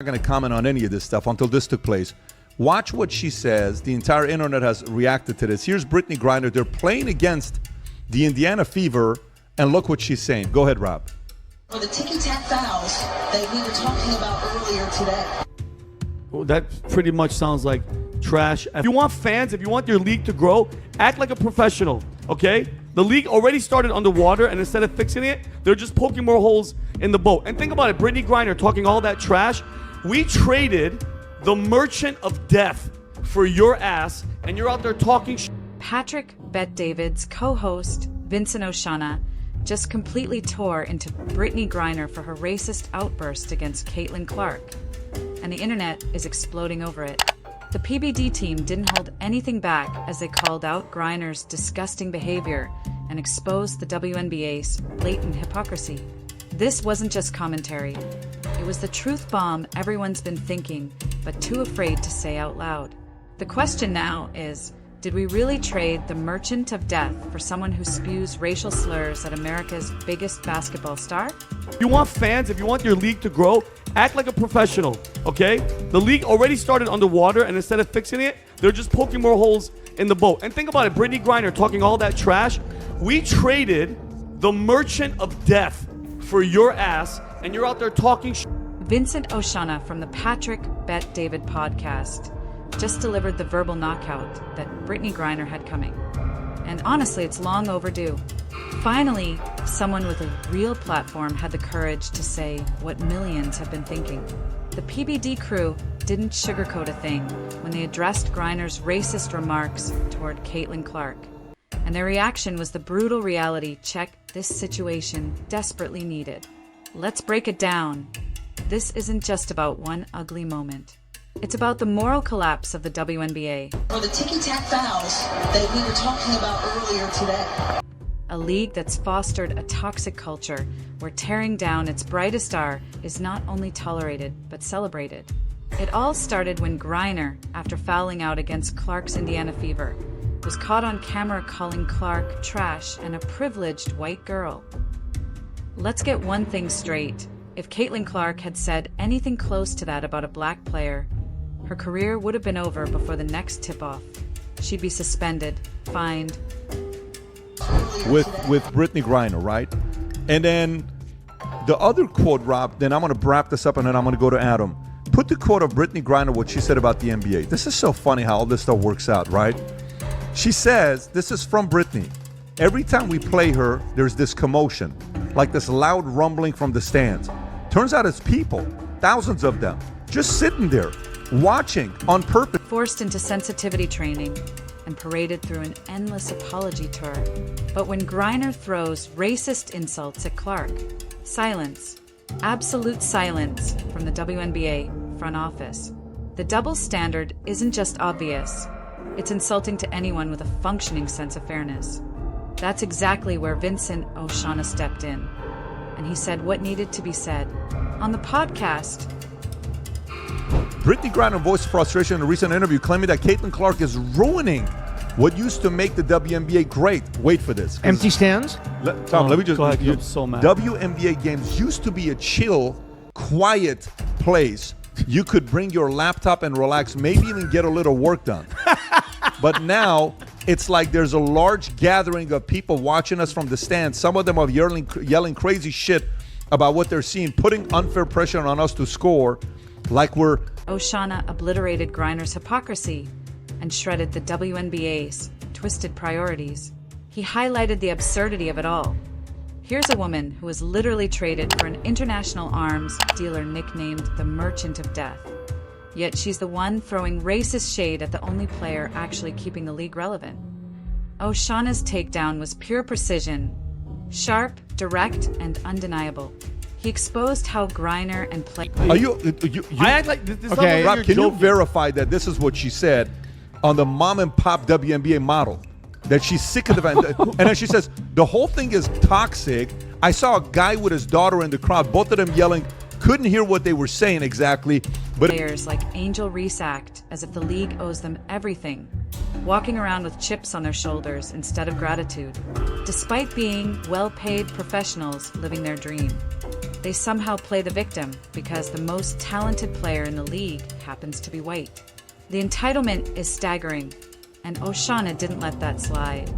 Not going to comment on any of this stuff until this took place. Watch what she says. The entire internet has reacted to this. Here's Brittney Griner. They're playing against the Indiana Fever, and look what she's saying. Go ahead, Rob. For the ticky-tack fouls that we were talking about earlier today. Well, that pretty much sounds like trash. If you want fans, if you want your league to grow, act like a professional, okay? The league already started underwater, and instead of fixing it, they're just poking more holes in the boat. And think about it, Brittney Griner talking all that trash. We traded the merchant of death for your ass, and you're out there talking Patrick Bet-David's co-host, Vincent Oshana, just completely tore into Brittney Griner for her racist outburst against Caitlin Clark. And the internet is exploding over it. The PBD team didn't hold anything back as they called out Griner's disgusting behavior and exposed the WNBA's blatant hypocrisy. This wasn't just commentary. It was the truth bomb everyone's been thinking, but too afraid to say out loud. The question now is, did we really trade the merchant of death for someone who spews racial slurs at America's biggest basketball star? If you want fans, if you want your league to grow, act like a professional, okay? The league already started underwater, and instead of fixing it, they're just poking more holes in the boat. And think about it, Brittney Griner talking all that trash. We traded the merchant of death for your ass, and you're out there talking Vincent Oshana from the Patrick Bet-David podcast just delivered the verbal knockout that Brittney Griner had coming. And honestly, it's long overdue. Finally, someone with a real platform had the courage to say what millions have been thinking. The PBD crew didn't sugarcoat a thing when they addressed Griner's racist remarks toward Caitlin Clark. And their reaction was the brutal reality check this situation desperately needed. Let's break it down. This isn't just about one ugly moment. It's about the moral collapse of the WNBA. For the ticky-tack fouls that we were talking about earlier today. A league that's fostered a toxic culture where tearing down its brightest star is not only tolerated, but celebrated. It all started when Griner, after fouling out against Clark's Indiana Fever, was caught on camera calling Clark trash and a privileged white girl. Let's get one thing straight. If Caitlin Clark had said anything close to that about a black player, her career would have been over before the next tip-off. She'd be suspended, fined. With Brittney Griner, right? And then the other quote, Rob, then I'm going to wrap this up and then I'm going to go to Adam. Put the quote of Brittney Griner, what she said about the NBA. This is so funny how all this stuff works out, right? She says, this is from Brittney. Every time we play her, there's this commotion, like this loud rumbling from the stands. Turns out it's people, thousands of them, just sitting there, watching on purpose. Forced into sensitivity training and paraded through an endless apology tour. But when Griner throws racist insults at Clark, silence, absolute silence from the WNBA front office. The double standard isn't just obvious, it's insulting to anyone with a functioning sense of fairness. That's exactly where Vincent Oshana stepped in, and he said what needed to be said. On the podcast, Brittney Griner voiced frustration in a recent interview, claiming that Caitlin Clark is ruining what used to make the WNBA great. Wait for this. Empty stands? Tom, let me just... Go ahead, I'm so mad. WNBA games used to be a chill, quiet place. You could bring your laptop and relax, maybe even get a little work done. But now, it's like there's a large gathering of people watching us from the stands. Some of them are yelling crazy shit about what they're seeing, putting unfair pressure on us to score, like we're... Oshana obliterated Griner's hypocrisy and shredded the WNBA's twisted priorities. He highlighted the absurdity of it all. Here's a woman who was literally traded for an international arms dealer nicknamed the Merchant of Death. Yet she's the one throwing racist shade at the only player actually keeping the league relevant. Oshana's takedown was pure precision, sharp, direct, and undeniable. He exposed how Griner and play... Are you I act like this. Okay, Rob, can you verify that this is what she said on the mom and pop WNBA model? That she's sick of the and then she says the whole thing is toxic. I saw a guy with his daughter in the crowd, both of them yelling, couldn't hear what they were saying exactly. But players like Angel Reese act as if the league owes them everything, walking around with chips on their shoulders instead of gratitude, despite being well-paid professionals living their dream. they somehow play the victim because the most talented player in the league happens to be white. The entitlement is staggering, and Oshana didn't let that slide.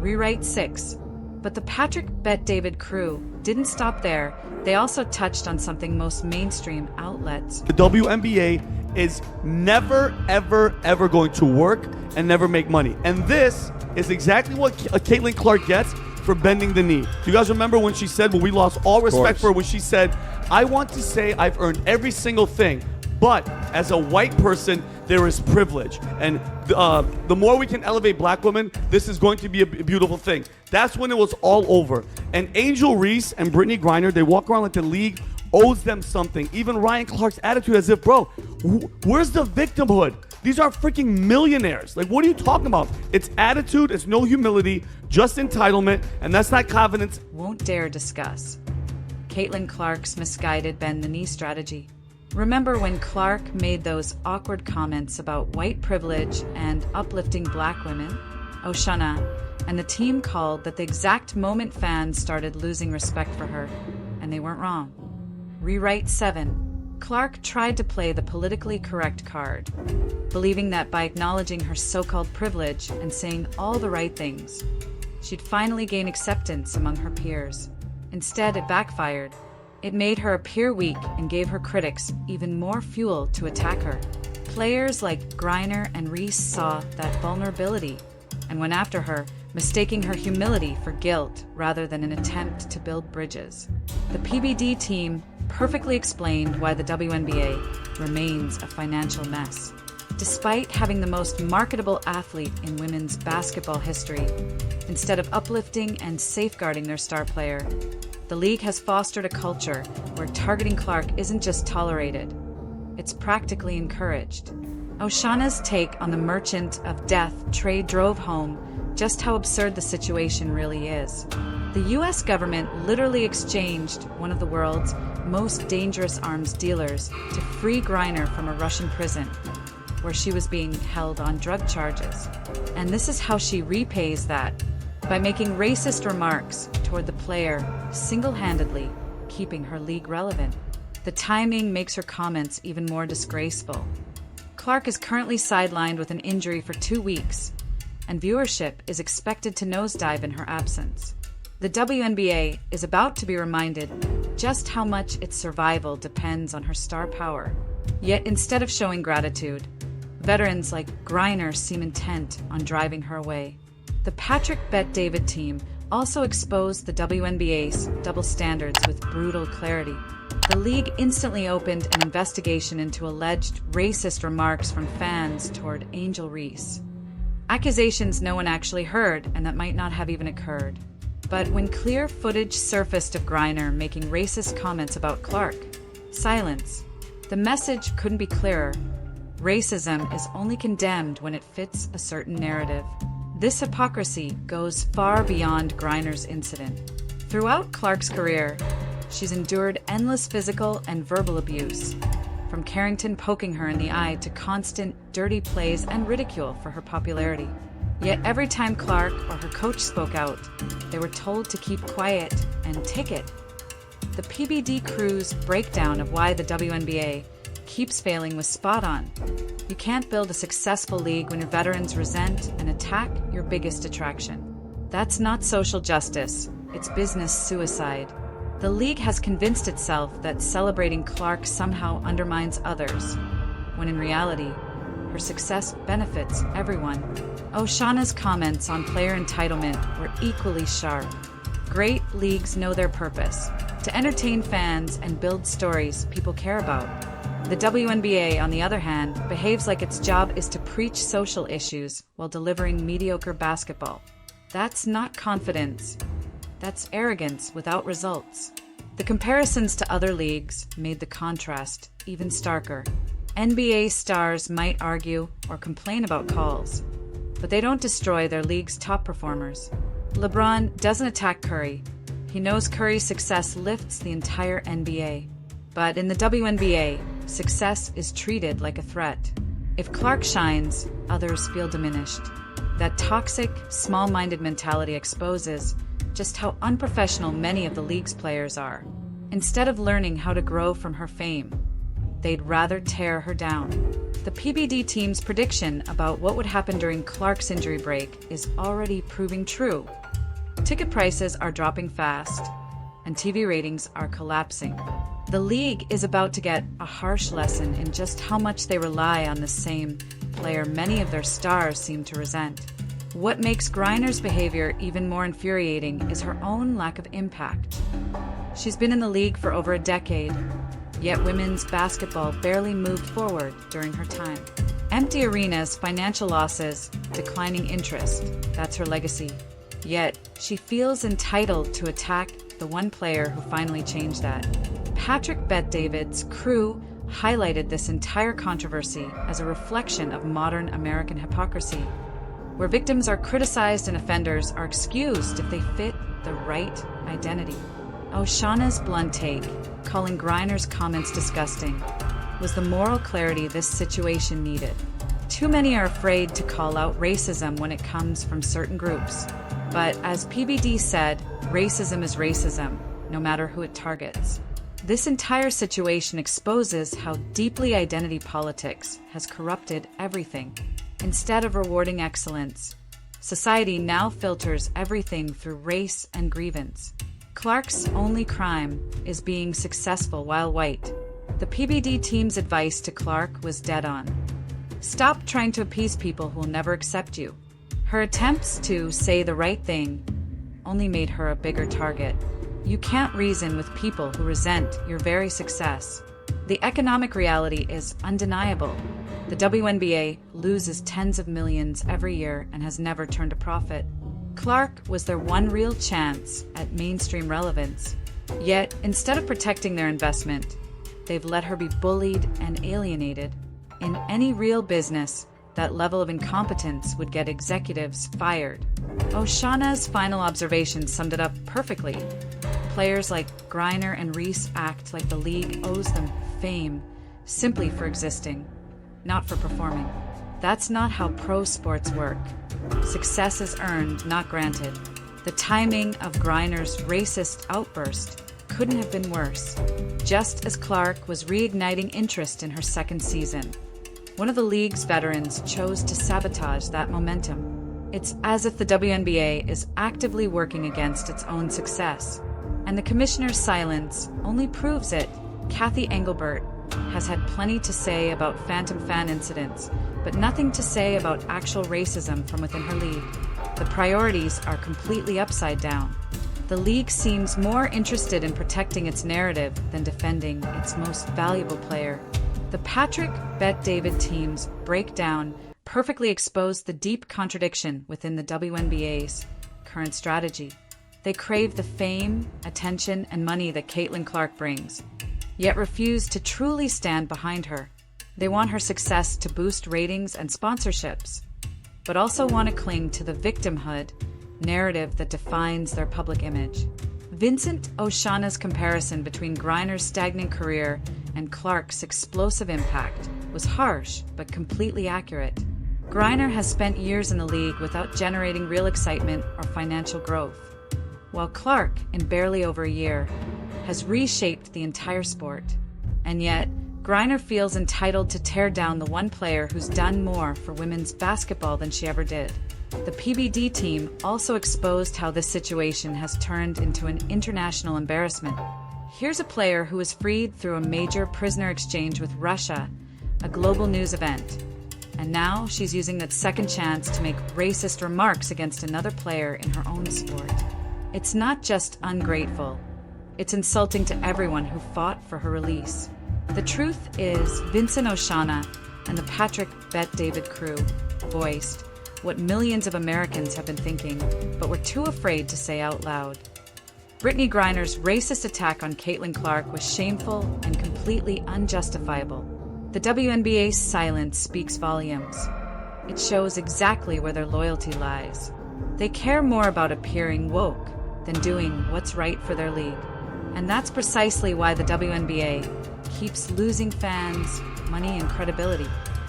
Rewrite 6. But the Patrick Bet-David crew didn't stop there. They also touched on something most mainstream outlets. The WNBA is never, ever, ever going to work and never make money. And this is exactly what Caitlin Clark gets for bending the knee. You guys remember when she said, when we lost all respect for her, when she said, I want to say I've earned every single thing, but as a white person, there is privilege. And the more we can elevate black women, this is going to be a beautiful thing. That's when it was all over. And Angel Reese and Brittney Griner, they walk around like the league owes them something. Even Ryan Clark's attitude as if, bro, where's the victimhood? These are freaking millionaires. Like, what are you talking about? It's attitude, it's no humility, just entitlement, and that's not confidence. Won't dare discuss Caitlin Clark's misguided bend the knee strategy. Remember when Clark made those awkward comments about white privilege and uplifting black women? Oshana and the team called that the exact moment fans started losing respect for her, and they weren't wrong. Rewrite 7. Clark tried to play the politically correct card, believing that by acknowledging her so-called privilege and saying all the right things, she'd finally gain acceptance among her peers. Instead, it backfired. It made her appear weak and gave her critics even more fuel to attack her. Players like Griner and Reese saw that vulnerability and went after her, mistaking her humility for guilt rather than an attempt to build bridges. The PBD team perfectly explained why the WNBA remains a financial mess. Despite having the most marketable athlete in women's basketball history, instead of uplifting and safeguarding their star player, the league has fostered a culture where targeting Clark isn't just tolerated, it's practically encouraged. Oshana's take on the merchant of death trade drove home just how absurd the situation really is. The US government literally exchanged one of the world's most dangerous arms dealers to free Griner from a Russian prison, where she was being held on drug charges. And this is how she repays that, by making racist remarks toward the player, single-handedly keeping her league relevant. The timing makes her comments even more disgraceful. Clark is currently sidelined with an injury for 2 weeks, and viewership is expected to nosedive in her absence. The WNBA is about to be reminded just how much its survival depends on her star power. Yet instead of showing gratitude, veterans like Griner seem intent on driving her away. The Patrick Bet-David team also exposed the WNBA's double standards with brutal clarity. The league instantly opened an investigation into alleged racist remarks from fans toward Angel Reese. Accusations no one actually heard and that might not have even occurred. But when clear footage surfaced of Griner making racist comments about Clark, silence. The message couldn't be clearer. Racism is only condemned when it fits a certain narrative. This hypocrisy goes far beyond Griner's incident. Throughout Clark's career, she's endured endless physical and verbal abuse, from Carrington poking her in the eye to constant dirty plays and ridicule for her popularity. Yet every time Clark or her coach spoke out, they were told to keep quiet and take it. The PBD crew's breakdown of why the WNBA keeps failing was spot on. You can't build a successful league when your veterans resent and attack your biggest attraction. That's not social justice, it's business suicide. The league has convinced itself that celebrating Clark somehow undermines others, when in reality, her success benefits everyone. Oshana's comments on player entitlement were equally sharp. Great leagues know their purpose: to entertain fans and build stories people care about. The WNBA, on the other hand, behaves like its job is to preach social issues while delivering mediocre basketball. That's not confidence. That's arrogance without results. The comparisons to other leagues made the contrast even starker. NBA stars might argue or complain about calls, but they don't destroy their league's top performers. LeBron doesn't attack Curry. He knows Curry's success lifts the entire NBA. But in the WNBA, success is treated like a threat. If Clark shines, others feel diminished. That toxic, small-minded mentality exposes just how unprofessional many of the league's players are. instead of learning how to grow from her fame. They'd rather tear her down. The PBD team's prediction about what would happen during Clark's injury break is already proving true. Ticket prices are dropping fast, and TV ratings are collapsing. The league is about to get a harsh lesson in just how much they rely on the same player many of their stars seem to resent. What makes Griner's behavior even more infuriating is her own lack of impact. She's been in the league for over a decade, yet women's basketball barely moved forward during her time. Empty arenas, financial losses, declining interest, that's her legacy. Yet, she feels entitled to attack the one player who finally changed that. Patrick Bet-David's crew highlighted this entire controversy as a reflection of modern American hypocrisy, where victims are criticized and offenders are excused if they fit the right identity. Oshana's blunt take, calling Griner's comments disgusting, was the moral clarity this situation needed. Too many are afraid to call out racism when it comes from certain groups. But as PBD said, racism is racism, no matter who it targets. This entire situation exposes how deeply identity politics has corrupted everything. Instead of rewarding excellence, society now filters everything through race and grievance. Clark's only crime is being successful while white. The PBD team's advice to Clark was dead on. Stop trying to appease people who will never accept you. Her attempts to say the right thing only made her a bigger target. You can't reason with people who resent your very success. The economic reality is undeniable. The WNBA loses tens of millions every year and has never turned a profit. Clark was their one real chance at mainstream relevance. Yet, instead of protecting their investment, they've let her be bullied and alienated. In any real business, that level of incompetence would get executives fired. Oshana's final observation summed it up perfectly. Players like Griner and Reese act like the league owes them fame simply for existing, not for performing. That's not how pro sports work. Success is earned, not granted. The timing of Griner's racist outburst couldn't have been worse, just as Clark was reigniting interest in her second season. One of the league's veterans chose to sabotage that momentum. It's as if the WNBA is actively working against its own success. And the commissioner's silence only proves it. Kathy Engelbert has had plenty to say about phantom fan incidents, but nothing to say about actual racism from within her league. The priorities are completely upside down. The league seems more interested in protecting its narrative than defending its most valuable player. The Patrick Bet-David team's breakdown perfectly exposed the deep contradiction within the WNBA's current strategy. They crave the fame, attention, and money that Caitlin Clark brings, yet refuse to truly stand behind her. They want her success to boost ratings and sponsorships, but also want to cling to the victimhood narrative that defines their public image. Vincent Oshana's comparison between Griner's stagnant career and Clark's explosive impact was harsh but completely accurate. Griner has spent years in the league without generating real excitement or financial growth, while Clark, in barely over a year, has reshaped the entire sport. And yet, Griner feels entitled to tear down the one player who's done more for women's basketball than she ever did. The PBD team also exposed how this situation has turned into an international embarrassment. Here's a player who was freed through a major prisoner exchange with Russia, a global news event. And now she's using that second chance to make racist remarks against another player in her own sport. It's not just ungrateful, it's insulting to everyone who fought for her release. The truth is, Vincent Oshana and the Patrick Bet-David crew voiced what millions of Americans have been thinking, but were too afraid to say out loud. Brittney Griner's racist attack on Caitlin Clark was shameful and completely unjustifiable. The WNBA's silence speaks volumes. It shows exactly where their loyalty lies. They care more about appearing woke than doing what's right for their league. And that's precisely why the WNBA keeps losing fans, money, and credibility.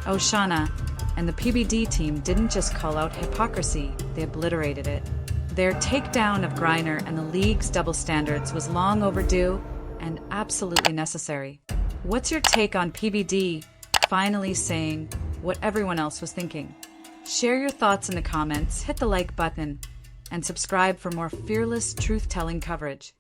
Oshana and the PBD team didn't just call out hypocrisy, they obliterated it. Their takedown of Griner and the league's double standards was long overdue and absolutely necessary. What's your take on PBD finally saying what everyone else was thinking? Share your thoughts in the comments, hit the like button, and subscribe for more fearless truth-telling coverage.